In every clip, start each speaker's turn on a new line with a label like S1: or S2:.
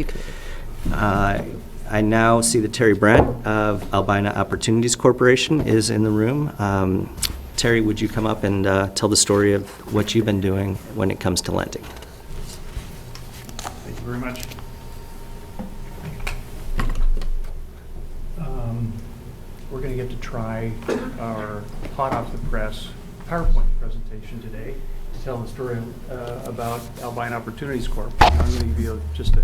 S1: You can.
S2: I now see that Terry Brandt of Albina Opportunities Corporation is in the room. Terry, would you come up and tell the story of what you've been doing when it comes to lending?
S3: Thank you very much. We're going to get to try our hot off the press PowerPoint presentation today to tell the story about Albina Opportunities Corp. I'm going to give you just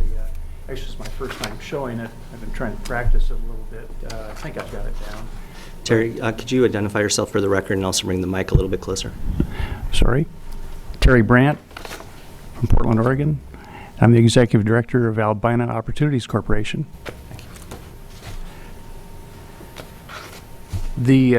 S3: actually it's my first time showing it. I've been trying to practice it a little bit. I think I've got it down.
S2: Terry, could you identify yourself for the record and also bring the mic a little bit closer?
S3: Sorry. Terry Brandt from Portland, Oregon. I'm the Executive Director of Albina Opportunities Corporation. The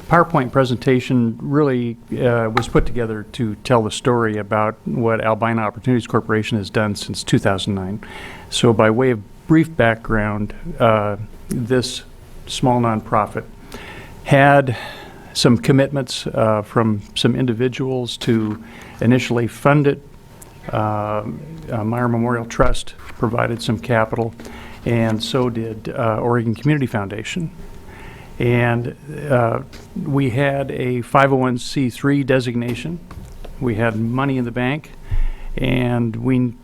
S3: PowerPoint presentation really was put together to tell the story about what Albina Opportunities Corporation has done since 2009. So by way of brief background, this small nonprofit had some commitments from some individuals to initially fund it. Meyer Memorial Trust provided some capital, and so did Oregon Community Foundation. And we had a 501c3 designation. We had money in the bank, and we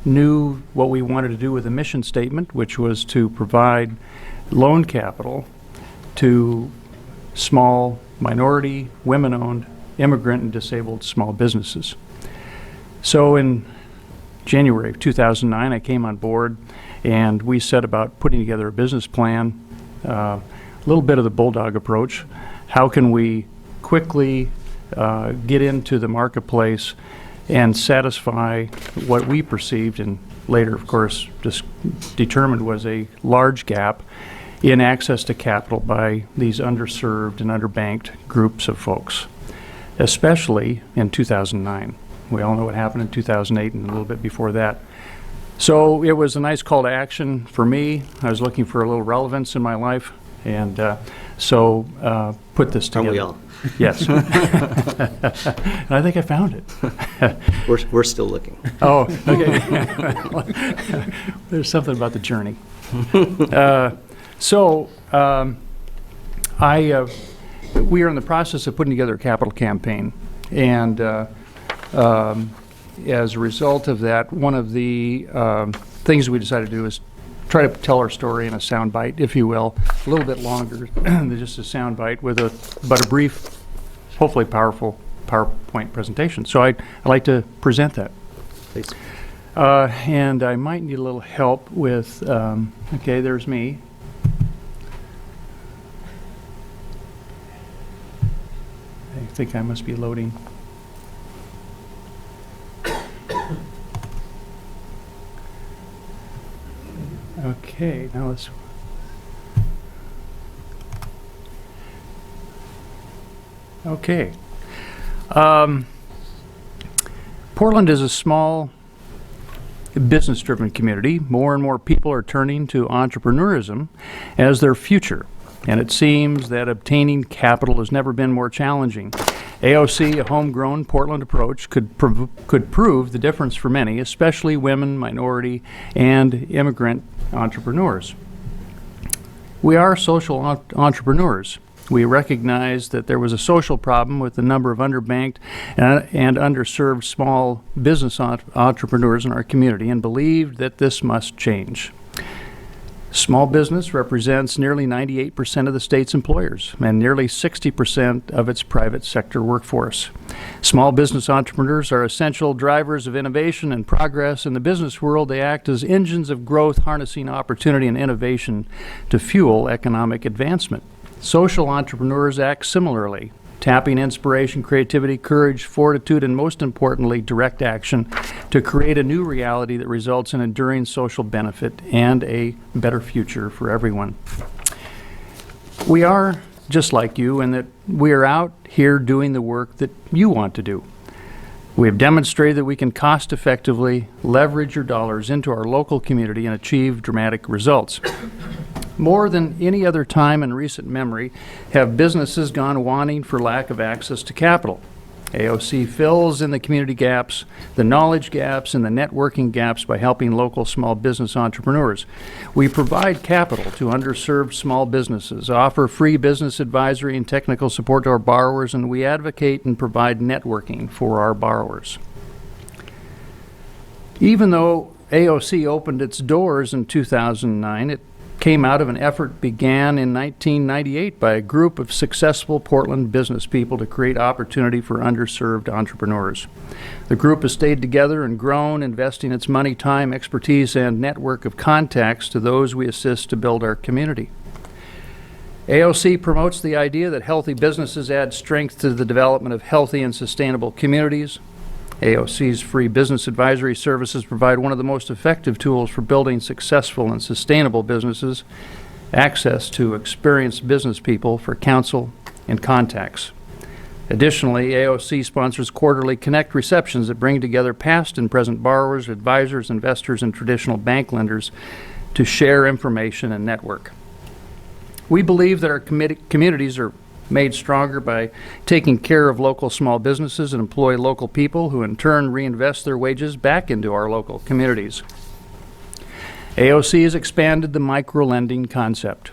S3: knew what we wanted to do with the mission statement, which was to provide loan capital to small, minority, women-owned, immigrant, and disabled small businesses. So in January of 2009, I came on board, and we set about putting together a business plan, a little bit of the bulldog approach. How can we quickly get into the marketplace and satisfy what we perceived and later, of course, just determined was a large gap in access to capital by these underserved and underbanked groups of folks, especially in 2009. We all know what happened in 2008 and a little bit before that. So it was a nice call to action for me. I was looking for a little relevance in my life, and so put this together.
S2: Aren't we all?
S3: Yes. And I think I found it.
S2: We're still looking.
S3: Oh, okay. There's something about the journey. We are in the process of putting together a capital campaign, and as a result of that, one of the things we decided to do is try to tell our story in a sound bite, if you will, a little bit longer than just a sound bite, with a brief, hopefully powerful PowerPoint presentation. So I'd like to present that.
S2: Please.
S3: And I might need a little help with, okay, there's me. I think I must be loading. Okay, now let's. Okay. Portland is a small business-driven community. More and more people are turning to entrepreneurism as their future, and it seems that obtaining capital has never been more challenging. AOC, a homegrown Portland approach, could prove the difference for many, especially women, minority, and immigrant entrepreneurs. We are social entrepreneurs. We recognize that there was a social problem with the number of underbanked and underserved small business entrepreneurs in our community and believed that this must change. Small business represents nearly 98% of the state's employers and nearly 60% of its private sector workforce. Small business entrepreneurs are essential drivers of innovation and progress in the business world. They act as engines of growth, harnessing opportunity and innovation to fuel economic advancement. Social entrepreneurs act similarly, tapping inspiration, creativity, courage, fortitude, and most importantly, direct action to create a new reality that results in enduring social benefit and a better future for everyone. We are just like you in that we are out here doing the work that you want to do. We have demonstrated that we can cost effectively leverage your dollars into our local community and achieve dramatic results. More than any other time in recent memory have businesses gone wanting for lack of access to capital. AOC fills in the community gaps, the knowledge gaps, and the networking gaps by helping local small business entrepreneurs. We provide capital to underserved small businesses, offer free business advisory and technical support to our borrowers, and we advocate and provide networking for our borrowers. Even though AOC opened its doors in 2009, it came out of an effort began in 1998 by a group of successful Portland business people to create opportunity for underserved entrepreneurs. The group has stayed together and grown, investing its money, time, expertise, and network of contacts to those we assist to build our community. AOC promotes the idea that healthy businesses add strength to the development of healthy and sustainable communities. AOC's free business advisory services provide one of the most effective tools for building successful and sustainable businesses, access to experienced business people for counsel and contacts. Additionally, AOC sponsors quarterly Connect receptions that bring together past and present borrowers, advisors, investors, and traditional bank lenders to share information and network. We believe that our communities are made stronger by taking care of local small businesses and employ local people who in turn reinvest their wages back into our local communities. AOC has expanded the micro-lending concept.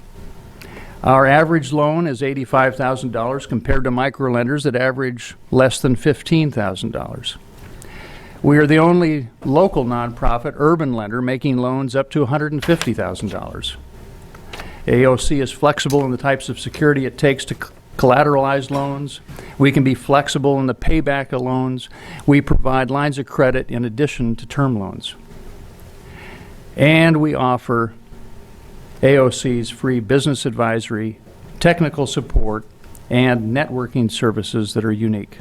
S3: Our average loan is $85,000 compared to micro-lenders that average less than $15,000. We are the only local nonprofit urban lender making loans up to $150,000. AOC is flexible in the types of security it takes to collateralized loans. We can be flexible in the payback of loans. We provide lines of credit in addition to term loans. And we offer AOC's free business advisory, technical support, and networking services that are unique.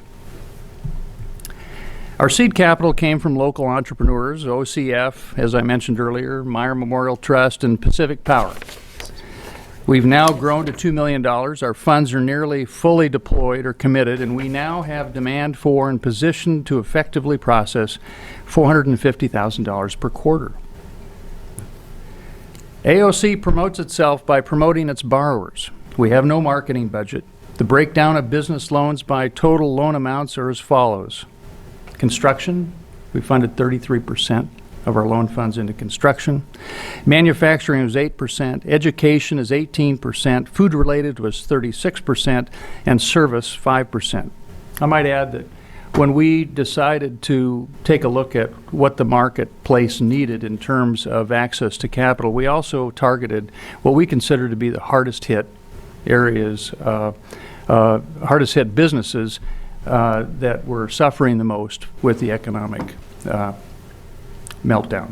S3: Our seed capital came from local entrepreneurs, OCF, as I mentioned earlier, Meyer Memorial Trust, and Pacific Power. We've now grown to $2 million. Our funds are nearly fully deployed or committed, and we now have demand for and positioned to effectively process $450,000 per quarter. AOC promotes itself by promoting its borrowers. We have no marketing budget. The breakdown of business loans by total loan amounts are as follows. Construction, we funded 33% of our loan funds into construction. Manufacturing was 8%, education is 18%, food-related was 36%, and service 5%. I might add that when we decided to take a look at what the marketplace needed in terms of access to capital, we also targeted what we consider to be the hardest hit areas, hardest hit businesses that were suffering the most with the economic meltdown.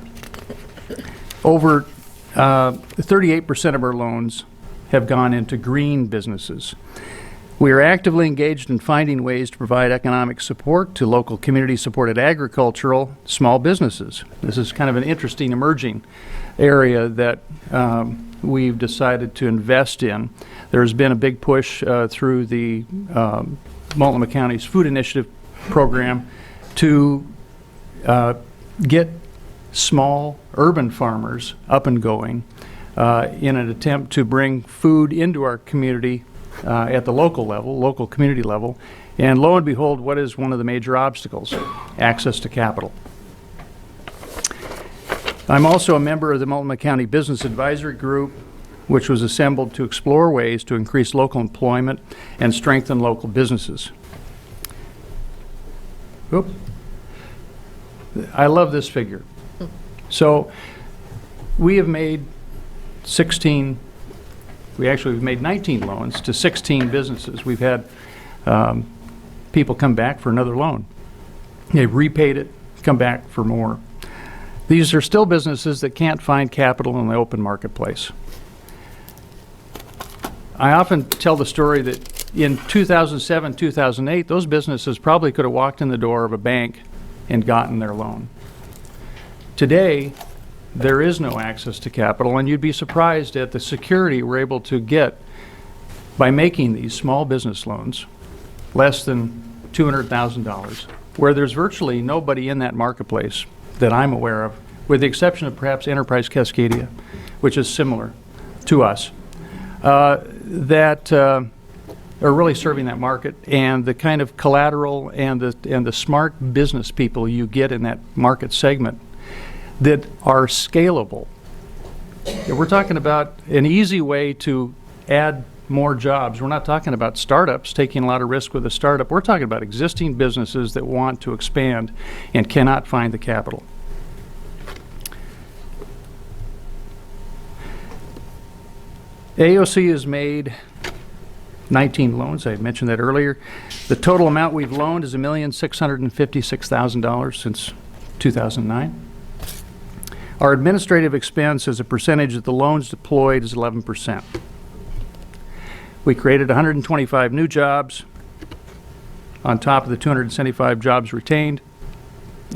S3: Over 38% of our loans have gone into green businesses. We are actively engaged in finding ways to provide economic support to local community-supported agricultural small businesses. This is kind of an interesting emerging area that we've decided to invest in. There's been a big push through the Multnomah County's Food Initiative program to get small urban farmers up and going in an attempt to bring food into our community at the local level, local community level. And lo and behold, what is one of the major obstacles? Access to capital. I'm also a member of the Multnomah County Business Advisory Group, which was assembled to explore ways to increase local employment and strengthen local businesses. Oop. I love this figure. So we have made we've made 19 loans to 16 businesses. We've had people come back for another loan. They've repaid it, come back for more. These are still businesses that can't find capital in the open marketplace. I often tell the story that in 2007, 2008, those businesses probably could have walked in the door of a bank and gotten their loan. Today, there is no access to capital, and you'd be surprised at the security we're able to get by making these small business loans, less than $200,000, where there's virtually nobody in that marketplace that I'm aware of, with the exception of perhaps Enterprise Cascadia, which is similar to us, that are really serving that market, and the kind of collateral and the smart business people you get in that market segment that are scalable. We're talking about an easy way to add more jobs. We're not talking about startups taking a lot of risk with a startup. We're talking about existing businesses that want to expand and cannot find the capital. AOC has made 19 loans. I mentioned that earlier. The total amount we've loaned is $1,656,000 since 2009. Our administrative expense as a percentage of the loans deployed is 11%. We created 125 new jobs on top of the 275 jobs retained,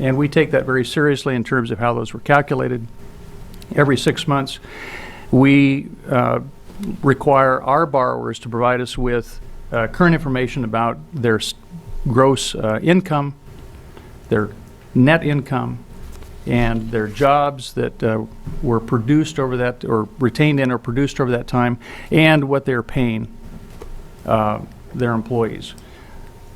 S3: and we take that very seriously in terms of how those were calculated. Every 6 months, we require our borrowers to provide us with current information about their gross income, their net income, and their jobs that were produced over that, or retained in or produced over that time, and what they're paying their employees.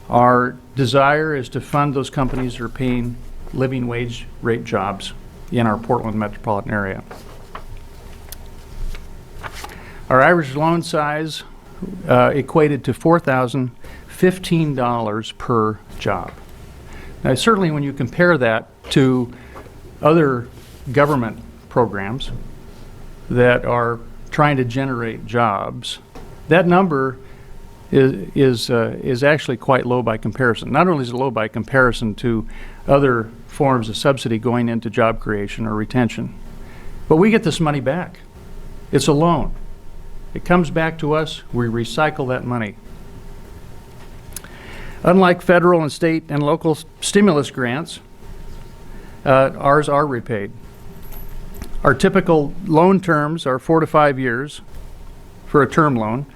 S3: Our desire is to fund those companies that are paying living wage rate jobs in our Portland metropolitan area. Our average loan size equated to $4,015 per job. Now, certainly when you compare that to other government programs that are trying to generate jobs, that number is actually quite low by comparison. Not only is it low by comparison to other forms of subsidy going into job creation or retention, but we get this money back. It's a loan. It comes back to us. We recycle that money. Unlike federal and state and local stimulus grants, ours are repaid. Our typical loan terms are 4 to 5 years for a term loan,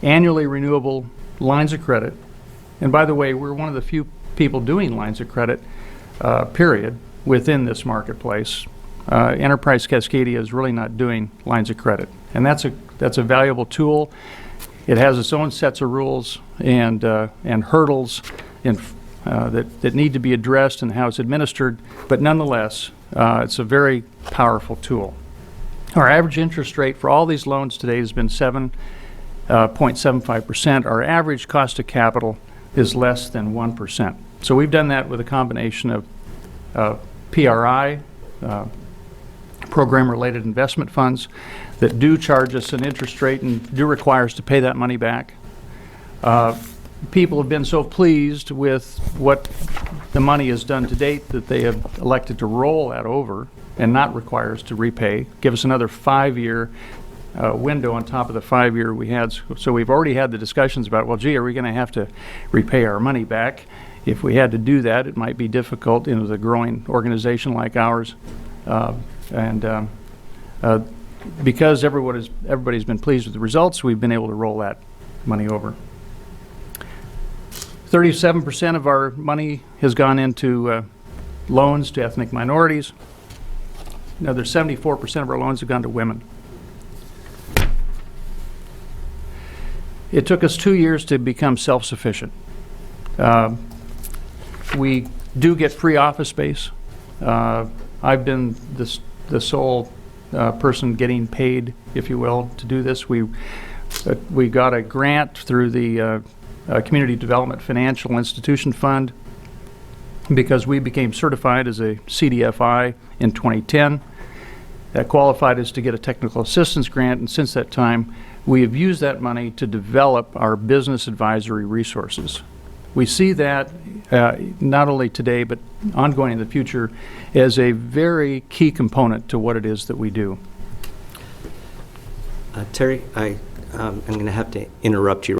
S3: annually renewable lines of credit. And by the way, we're one of the few people doing lines of credit, period, within this marketplace. Enterprise Cascadia is really not doing lines of credit. And that's a valuable tool. It has its own sets of rules and hurdles that need to be addressed and how it's administered, but nonetheless, it's a very powerful tool. Our average interest rate for all these loans today has been 7.75%. Our average cost of capital is less than 1%. So we've done that with a combination of PRI, program-related investment funds, that do charge us an interest rate and do require us to pay that money back. People have been so pleased with what the money has done to date that they have elected to roll that over and not require us to repay, give us another 5-year window on top of the 5-year we had. So we've already had the discussions about, well, gee, are we going to have to repay our money back? If we had to do that, it might be difficult in a growing organization like ours. Because everybody's been pleased with the results, we've been able to roll that money over. 37% of our money has gone into loans to ethnic minorities. Another 74% of our loans have gone to women. It took us 2 years to become self-sufficient. We do get free office space. I've been the sole person getting paid, if you will, to do this. We got a grant through the Community Development Financial Institution Fund because we became certified as a CDFI in 2010. That qualified us to get a technical assistance grant, and since that time, we have used that money to develop our business advisory resources. We see that not only today, but ongoing in the future, as a very key component to what it is that we do.
S2: Terry, I'm going to have to interrupt you